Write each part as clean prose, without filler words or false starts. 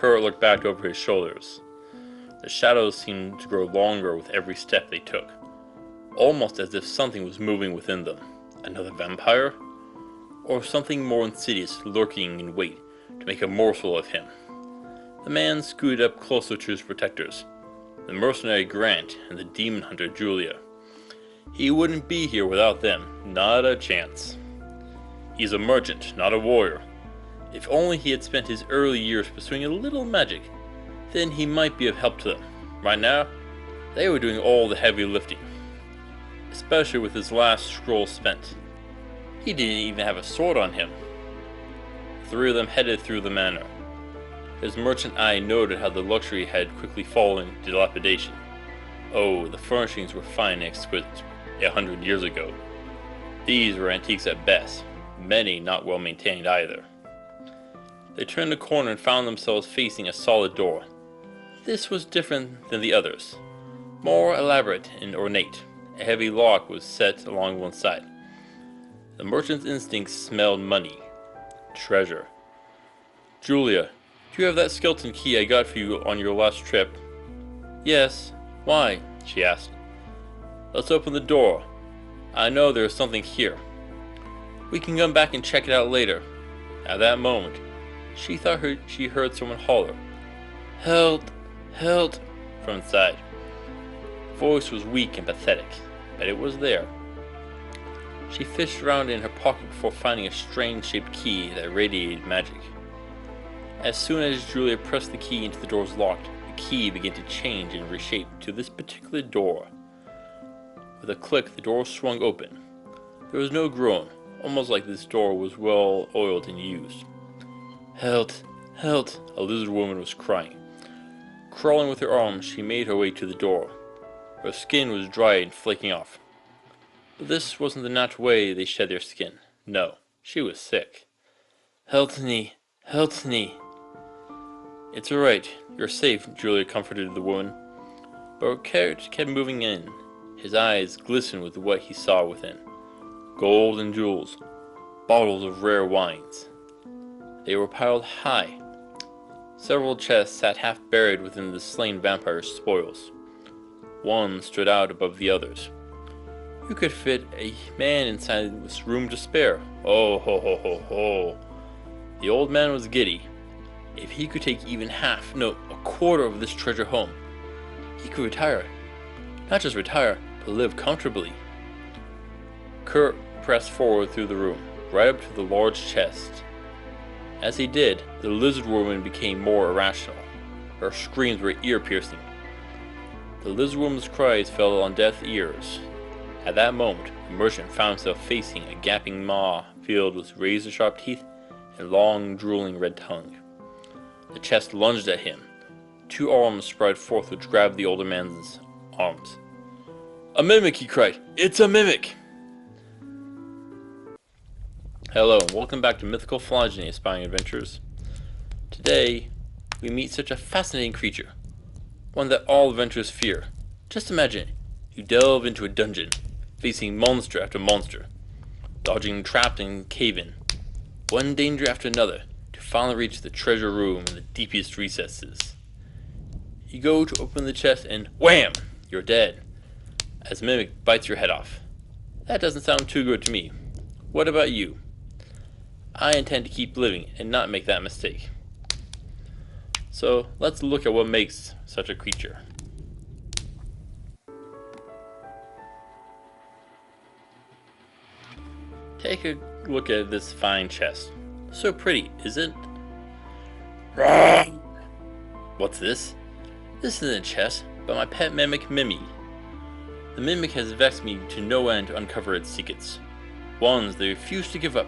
Kurt looked back over his shoulders. The shadows seemed to grow longer with every step they took, almost as if something was moving within them. Another vampire? Or something more insidious lurking in wait to make a morsel of him? The man scooted up closer to his protectors, the mercenary Grant and the demon hunter Julia. He wouldn't be here without them, not a chance. He's a merchant, not a warrior. If only he had spent his early years pursuing a little magic, then he might be of help to them. Right now, they were doing all the heavy lifting, especially with his last scroll spent. He didn't even have a sword on him. The three of them headed through the manor. His merchant eye noted how the luxury had quickly fallen into dilapidation. Oh, the furnishings were fine and exquisite 100 years ago. These were antiques at best, many not well maintained either. They turned the corner and found themselves facing a solid door. This was different than the others, more elaborate and ornate. A heavy lock was set along one side. The merchant's instincts smelled money, treasure. "Julia, do you have that skeleton key I got for you on your last trip?" "Yes. Why?" she asked. "Let's open the door. I know there is something here. We can come back and check it out later." At that moment, she thought she heard someone holler, "Help! Help!" from inside. The voice was weak and pathetic, but it was there. She fished around in her pocket before finding a strange-shaped key that radiated magic. As soon as Julia pressed the key into the door's lock, the key began to change and reshape to this particular door. With a click, the door swung open. There was no groan, almost like this door was well oiled and used. "Help! Help!" a lizard woman was crying. Crawling with her arms, she made her way to the door. Her skin was dry and flaking off. But this wasn't the natural way they shed their skin. No, she was sick. "Help me! Help me!" "It's alright, you're safe," Julia comforted the woman. But Kurt kept moving in. His eyes glistened with what he saw within. Gold and jewels, bottles of rare wines. They were piled high. Several chests sat half buried within the slain vampire's spoils. One stood out above the others. You could fit a man inside this room to spare. Oh ho ho ho ho. The old man was giddy. If he could take even half, no, a quarter of this treasure home, he could retire. Not just retire, but live comfortably. Kurt pressed forward through the room, right up to the large chest. As he did, the lizard woman became more irrational. Her screams were ear-piercing. The lizard woman's cries fell on deaf ears. At that moment, the merchant found himself facing a gaping maw filled with razor-sharp teeth and long, drooling red tongue. The chest lunged at him. Two arms spread forth which grabbed the older man's arms. "A mimic!" he cried. "It's a mimic!" Hello, and welcome back to Mythical Phylogeny Aspiring Adventures. Today, we meet such a fascinating creature, one that all adventurers fear. Just imagine, you delve into a dungeon, facing monster after monster, dodging trapped and cave-in, one danger after another, to finally reach the treasure room in the deepest recesses. You go to open the chest and wham! You're dead, as Mimic bites your head off. That doesn't sound too good to me. What about you? I intend to keep living and not make that mistake. So let's look at what makes such a creature. Take a look at this fine chest. So pretty, isn't it? What's this? This isn't a chest, but my pet mimic, Mimi. The mimic has vexed me to no end to uncover its secrets. Ones they refuse to give up,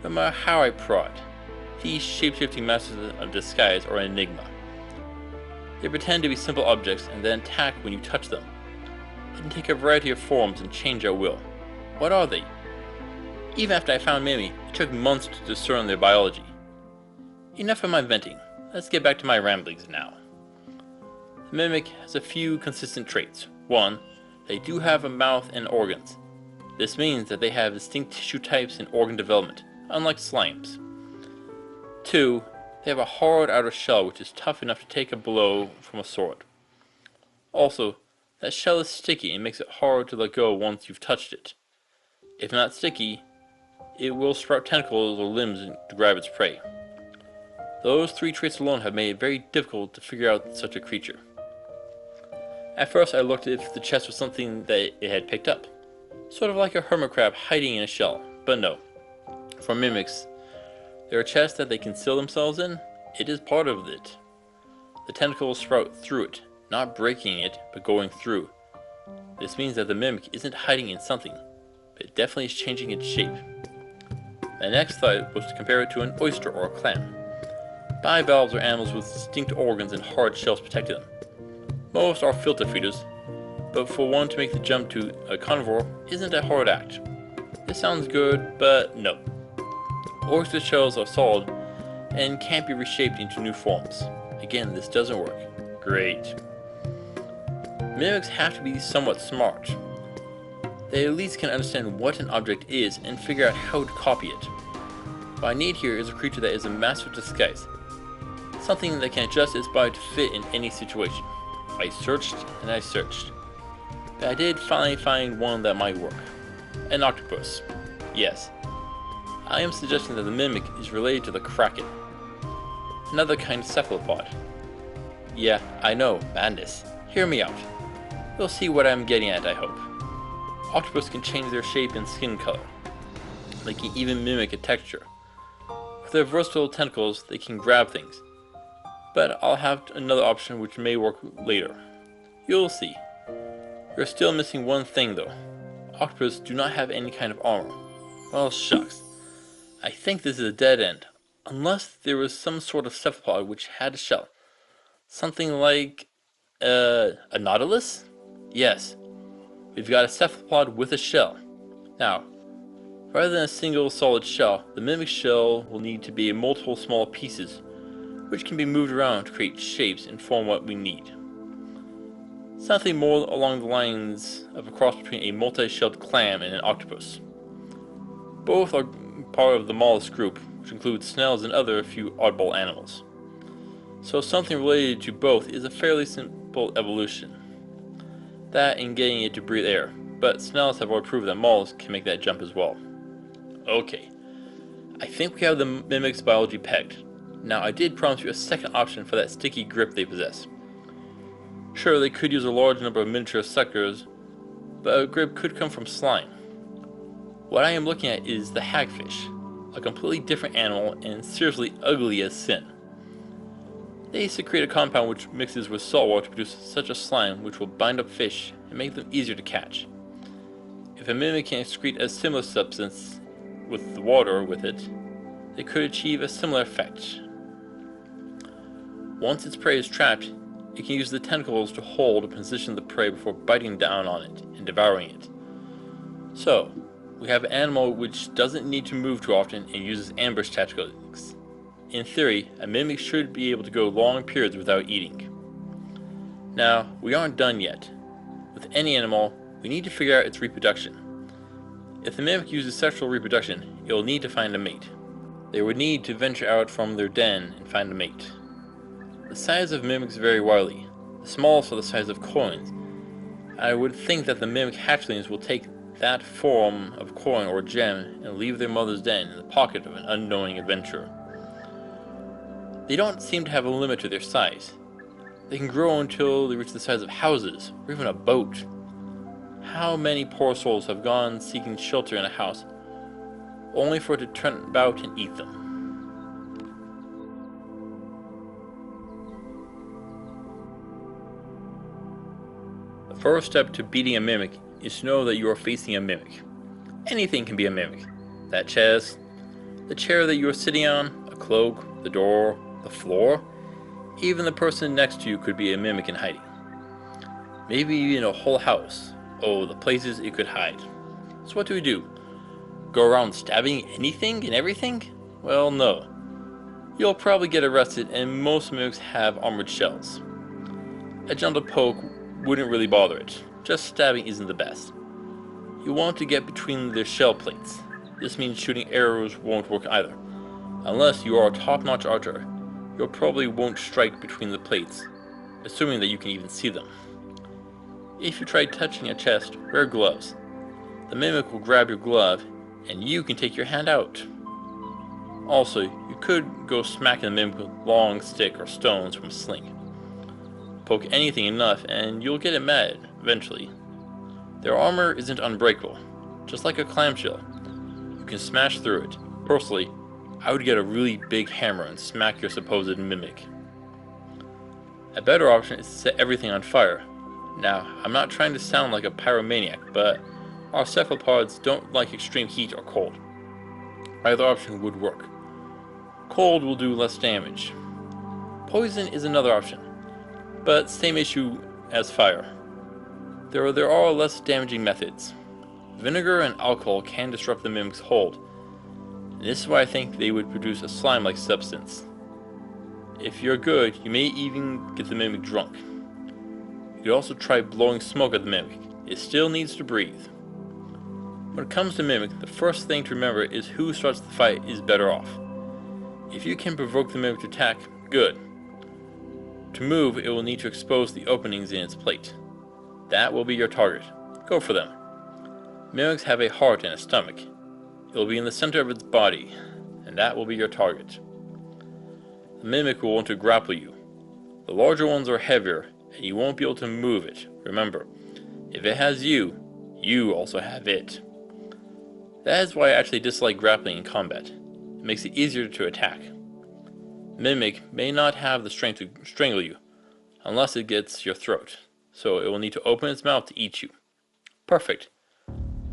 no matter how I prod. These shape-shifting masters of disguise are an enigma. They pretend to be simple objects and then attack when you touch them. They can take a variety of forms and change at will. What are they? Even after I found Mimi, it took months to discern their biology. Enough of my venting. Let's get back to my ramblings now. The mimic has a few consistent traits. 1. They do have a mouth and organs. This means that they have distinct tissue types and organ development, unlike slimes. 2. They have a hard outer shell which is tough enough to take a blow from a sword. Also, that shell is sticky and makes it hard to let go once you've touched it. If not sticky, it will sprout tentacles or limbs to grab its prey. Those three traits alone have made it very difficult to figure out such a creature. At first I looked if the chest was something that it had picked up, sort of like a hermit crab hiding in a shell, but no. For mimics, there are chests that they conceal themselves in. It is part of it. The tentacles sprout through it, not breaking it, but going through. This means that the mimic isn't hiding in something, but it definitely is changing its shape. My next thought was to compare it to an oyster or a clam. Bivalves are animals with distinct organs and hard shells protecting them. Most are filter feeders, but for one to make the jump to a carnivore isn't a hard act. This sounds good, but no. Oyster shells are solid and can't be reshaped into new forms. Again, this doesn't work. Great. Mimics have to be somewhat smart. They at least can understand what an object is and figure out how to copy it. What I need here is a creature that is a master of disguise. Something that can adjust its body to fit in any situation. I searched and I searched, but I did finally find one that might work. An octopus. Yes. I am suggesting that the mimic is related to the kraken. Another kind of cephalopod. Yeah, I know, madness. Hear me out. You'll see what I'm getting at, I hope. Octopus can change their shape and skin color. They can even mimic a texture. With their versatile tentacles, they can grab things. But I'll have another option which may work later. You'll see. You're still missing one thing though. Octopus do not have any kind of armor. Well, shucks. I think this is a dead end. Unless there was some sort of cephalopod which had a shell. Something like a nautilus? Yes. We've got a cephalopod with a shell. Now, rather than a single solid shell, the mimic shell will need to be in multiple small pieces, which can be moved around to create shapes and form what we need. Something more along the lines of a cross between a multi-shelled clam and an octopus. Both are part of the mollusk group, which includes snails and other few oddball animals. So something related to both is a fairly simple evolution. That and getting it to breathe air, but snails have already proved that mollusks can make that jump as well. Okay, I think we have the mimic's biology pegged. Now I did promise you a second option for that sticky grip they possess. Sure, they could use a large number of miniature suckers, but a grip could come from slime. What I am looking at is the hagfish, a completely different animal and seriously ugly as sin. They secrete a compound which mixes with salt water to produce such a slime which will bind up fish and make them easier to catch. If a mimic can excrete a similar substance with the water with it, they could achieve a similar effect. Once its prey is trapped, it can use the tentacles to hold and position the prey before biting down on it and devouring it. So, we have an animal which doesn't need to move too often and uses ambush tactics. In theory, a mimic should be able to go long periods without eating. Now, we aren't done yet. With any animal, we need to figure out its reproduction. If the mimic uses sexual reproduction, it will need to find a mate. They would need to venture out from their den and find a mate. The size of mimics vary widely. The smallest are the size of coins. I would think that the mimic hatchlings will take that form of coin or gem and leave their mother's den in the pocket of an unknowing adventurer. They don't seem to have a limit to their size. They can grow until they reach the size of houses, or even a boat. How many poor souls have gone seeking shelter in a house, only for it to turn about and eat them? The first step to beating a mimic is to know that you are facing a mimic. Anything can be a mimic. That chest, the chair that you are sitting on, a cloak, the door, the floor, even the person next to you could be a mimic in hiding. Maybe even a whole house. Oh, the places it could hide. So what do we do? Go around stabbing anything and everything? Well, no. You'll probably get arrested, and most mimics have armored shells. A gentle poke wouldn't really bother it. Just stabbing isn't the best. You want to get between their shell plates. This means shooting arrows won't work either, unless you are a top-notch archer, you probably won't strike between the plates, assuming that you can even see them. If you try touching a chest, wear gloves. The mimic will grab your glove, and you can take your hand out. Also, you could go smacking the mimic with a long stick or stones from a sling. Poke anything enough, and you'll get it mad, eventually. Their armor isn't unbreakable, just like a clamshell. You can smash through it. Personally, I would get a really big hammer and smack your supposed mimic. A better option is to set everything on fire. Now, I'm not trying to sound like a pyromaniac, but our cephalopods don't like extreme heat or cold. Either option would work. Cold will do less damage. Poison is another option, but same issue as fire. There are less damaging methods. Vinegar and alcohol can disrupt the mimic's hold, and this is why I think they would produce a slime-like substance. If you're good, you may even get the mimic drunk. You could also try blowing smoke at the mimic. It still needs to breathe. When it comes to mimic, the first thing to remember is who starts the fight is better off. If you can provoke the mimic to attack, good. To move, it will need to expose the openings in its plate. That will be your target. Go for them. Mimics have a heart and a stomach. It will be in the center of its body, and that will be your target. The mimic will want to grapple you. The larger ones are heavier, and you won't be able to move it. Remember, if it has you, you also have it. That is why I actually dislike grappling in combat. It makes it easier to attack. Mimic may not have the strength to strangle you, unless it gets your throat, so it will need to open its mouth to eat you. Perfect.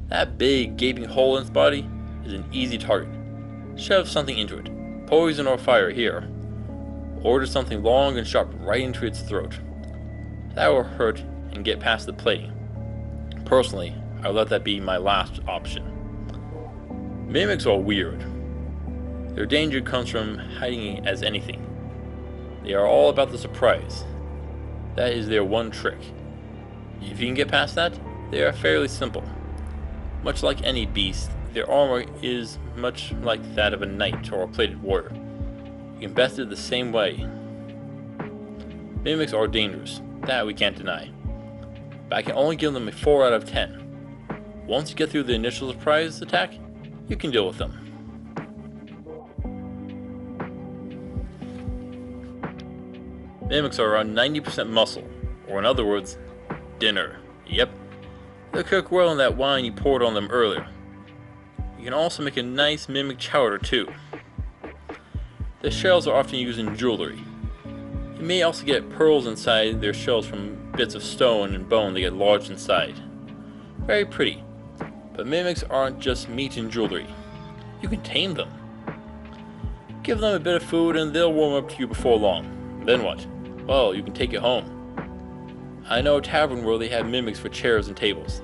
That big gaping hole in its body is an easy target. Shove something into it, poison or fire here. Order something long and sharp right into its throat. That will hurt and get past the plating. Personally, I would let that be my last option. Mimics are weird. Their danger comes from hiding as anything. They are all about the surprise. That is their one trick. If you can get past that, they are fairly simple. Much like any beast, their armor is much like that of a knight or a plated warrior. You can best it the same way. Mimics are dangerous, that we can't deny. But I can only give them a 4 out of 10. Once you get through the initial surprise attack, you can deal with them. Mimics are around 90% muscle, or in other words, dinner. Yep, they'll cook well in that wine you poured on them earlier. You can also make a nice mimic chowder too. The shells are often used in jewelry. You may also get pearls inside their shells from bits of stone and bone that get lodged inside. Very pretty, but mimics aren't just meat and jewelry. You can tame them. Give them a bit of food and they'll warm up to you before long. Then what? Well, you can take it home. I know a tavern where they have mimics for chairs and tables.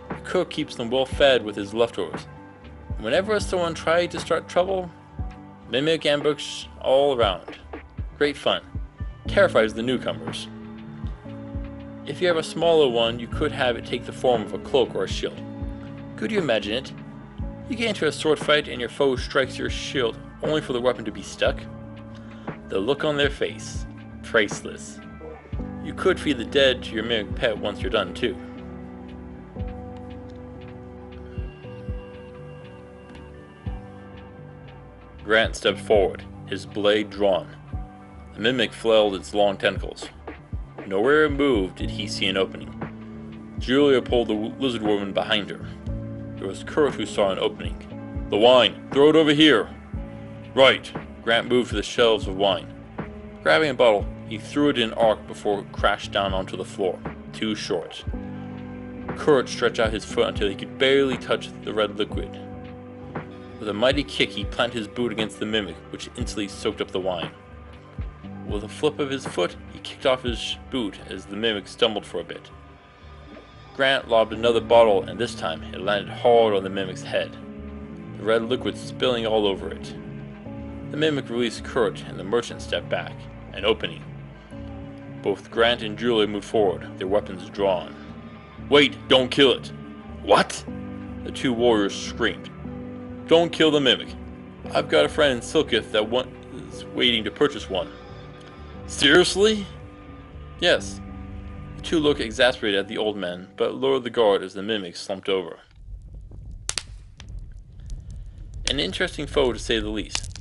The cook keeps them well fed with his leftovers. Whenever someone tried to start trouble, mimic ambush all around. Great fun. Terrifies the newcomers. If you have a smaller one, you could have it take the form of a cloak or a shield. Could you imagine it? You get into a sword fight and your foe strikes your shield only for the weapon to be stuck? The look on their face. Priceless. You could feed the dead to your mimic pet once you're done too. Grant stepped forward, his blade drawn. The mimic flailed its long tentacles. Nowhere it moved did he see an opening. Julia pulled the lizard woman behind her. It was Kurt who saw an opening. The wine! Throw it over here! Right! Grant moved to the shelves of wine. Grabbing a bottle, he threw it in an arc before it crashed down onto the floor. Too short. Kurt stretched out his foot until he could barely touch the red liquid. With a mighty kick, he planted his boot against the mimic, which instantly soaked up the wine. With a flip of his foot, he kicked off his boot as the mimic stumbled for a bit. Grant lobbed another bottle, and this time it landed hard on the mimic's head, the red liquid spilling all over it. The mimic released Kurt, and the merchant stepped back, an opening. Both Grant and Julia moved forward, their weapons drawn. Wait, don't kill it! What? The two warriors screamed. Don't kill the mimic. I've got a friend in Silkith that is waiting to purchase one. Seriously? Yes. The two look exasperated at the old man, but lowered the guard as the mimic slumped over. An interesting foe to say the least.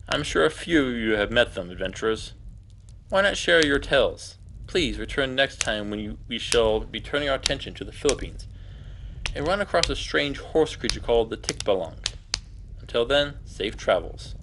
I'm sure a few of you have met them, adventurers. Why not share your tales? Please return next time when we shall be turning our attention to the Philippines and run across a strange horse creature called the Tikbalang. Until then, safe travels.